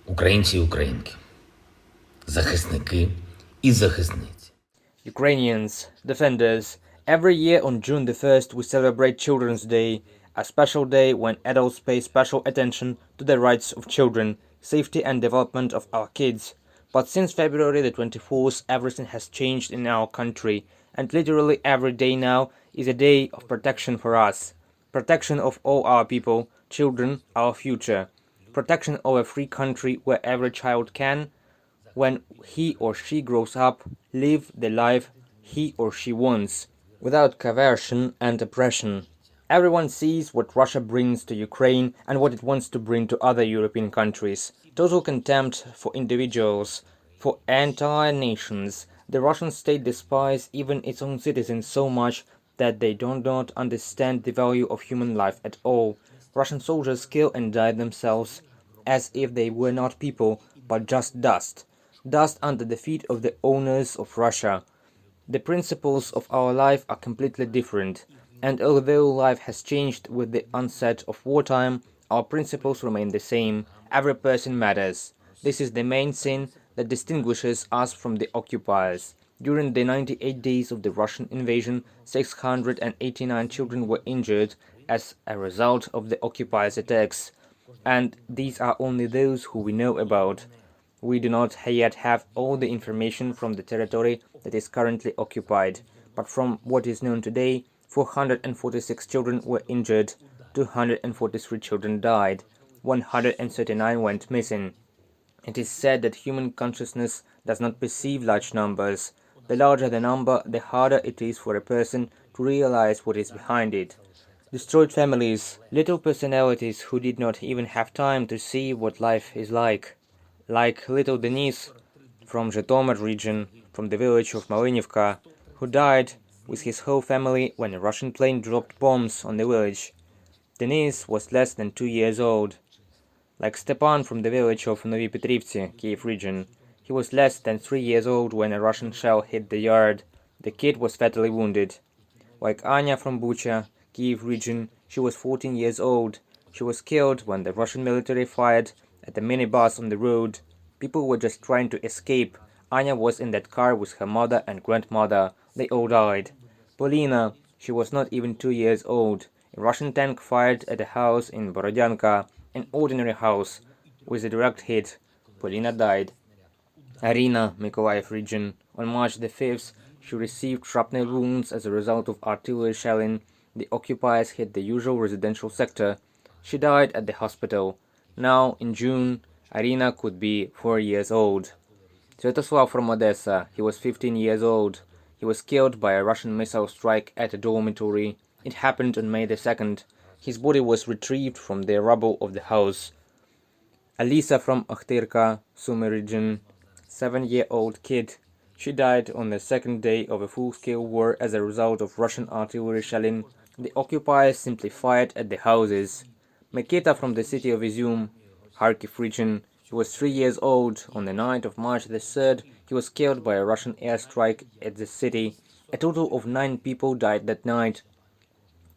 Українці і українки, захисники і захисниці. Ukrainians, defenders, every year on June the 1st we celebrate Children's Day, a special day when adults pay special attention to the rights of children, safety and development of our kids. But since February the 24th, everything has changed in our country, and literally every day now is a day of protection for us. Protection of all our people, children, our future. Protection of a free country where every child can, when he or she grows up, live the life he or she wants, without coercion and oppression. Everyone sees what Russia brings to Ukraine and what it wants to bring to other European countries. Total contempt for individuals, for entire nations. The Russian state despises even its own citizens so much that they do not understand the value of human life at all. Russian soldiers kill and die themselves as if they were not people, but just dust. Dust under the feet of the owners of Russia. The principles of our life are completely different, and although life has changed with the onset of wartime, our principles remain the same. Every person matters. This is the main sin that distinguishes us from the occupiers. During the 98 days of the Russian invasion, 689 children were injured as a result of the occupiers' attacks, and these are only those who we know about. We do not yet have all the information from the territory that is currently occupied, but from what is known today, 446 children were injured, 243 children died, 139 went missing. It is said that human consciousness does not perceive large numbers. The larger the number, the harder it is for a person to realize what is behind it. Destroyed families, little personalities who did not even have time to see what life is like little Denis from Zhytomyr region, from the village of Malinivka, who died with his whole family when a Russian plane dropped bombs on the village. Denis was less than 2 years old. Like Stepan from the village of Novi Petrivtsi, Kiev region, he was less than 3 years old when a Russian shell hit the yard. The kid was fatally wounded. Like Anya from Bucha, Kiev region, she was 14 years old. She was killed when the Russian military fired at the minibus on the road. People were just trying to escape. Anya was in that car with her mother and grandmother. They all died. Polina, she was not even 2 years old. A Russian tank fired at a house in Borodyanka, an ordinary house, with a direct hit. Polina died. Arina, Mykolaiv region. On March the 5th, she received shrapnel wounds as a result of artillery shelling. The occupiers hit the usual residential sector. She died at the hospital. Now, in June, Arina could be 4 years old. Sviatoslav from Odessa, he was 15 years old. He was killed by a Russian missile strike at a dormitory. It happened on May the 2nd. His body was retrieved from the rubble of the house. Alisa from Akhtirka, Sumy region, 7-year-old kid. She died on the second day of a full-scale war as a result of Russian artillery shelling. The occupiers simply fired at the houses. Mikita from the city of Izum, Kharkiv region. He was 3 years old. On the night of March the 3rd, he was killed by a Russian airstrike at the city. A total of 9 people died that night.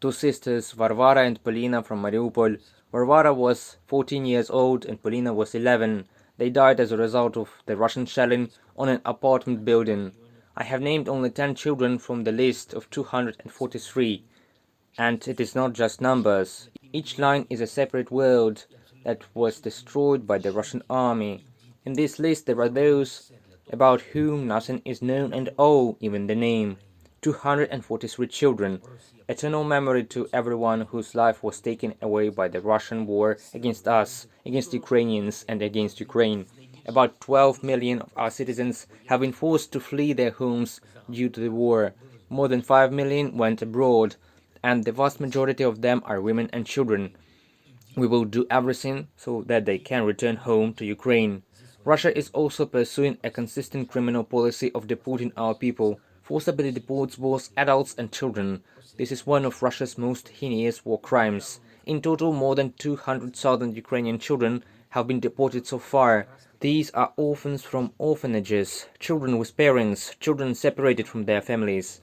2 sisters, Varvara and Polina from Mariupol. Varvara was 14 years old and Polina was 11. They died as a result of the Russian shelling on an apartment building. I have named only 10 children from the list of 243. And it is not just numbers. Each line is a separate world that was destroyed by the Russian army. In this list there are those about whom nothing is known and all, even the name. 243 children. Eternal memory to everyone whose life was taken away by the Russian war against us, against Ukrainians and against Ukraine. About 12 million of our citizens have been forced to flee their homes due to the war. More than 5 million went abroad, and the vast majority of them are women and children. We will do everything so that they can return home to Ukraine. Russia is also pursuing a consistent criminal policy of deporting our people, forcibly deports both adults and children. This is one of Russia's most heinous war crimes. In total, more than 200,000 Ukrainian children have been deported so far. These are orphans from orphanages, children with parents, children separated from their families.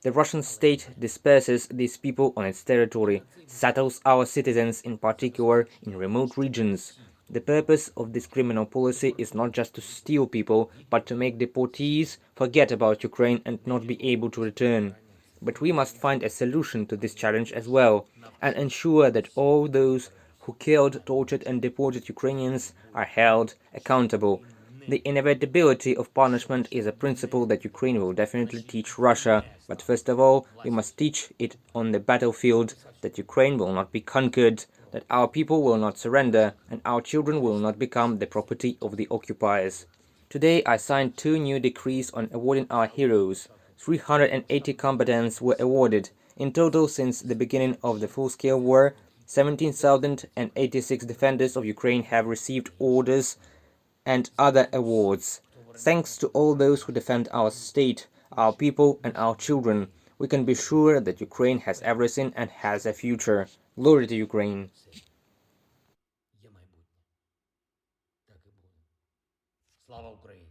The Russian state disperses these people on its territory, settles our citizens in particular in remote regions. The purpose of this criminal policy is not just to steal people, but to make deportees forget about Ukraine and not be able to return. But we must find a solution to this challenge as well, and ensure that all those who killed, tortured, and deported Ukrainians are held accountable. The inevitability of punishment is a principle that Ukraine will definitely teach Russia, but first of all, we must teach it on the battlefield that Ukraine will not be conquered, that our people will not surrender, and our children will not become the property of the occupiers. Today I signed 2 new decrees on awarding our heroes. 380 combatants were awarded. In total, since the beginning of the full-scale war, 17,086 defenders of Ukraine have received orders and other awards. Thanks to all those who defend our state, our people, and our children, we can be sure that Ukraine has everything and has a future. Glory to Ukraine! Є майбутнє. Так і буде. Слава Україні!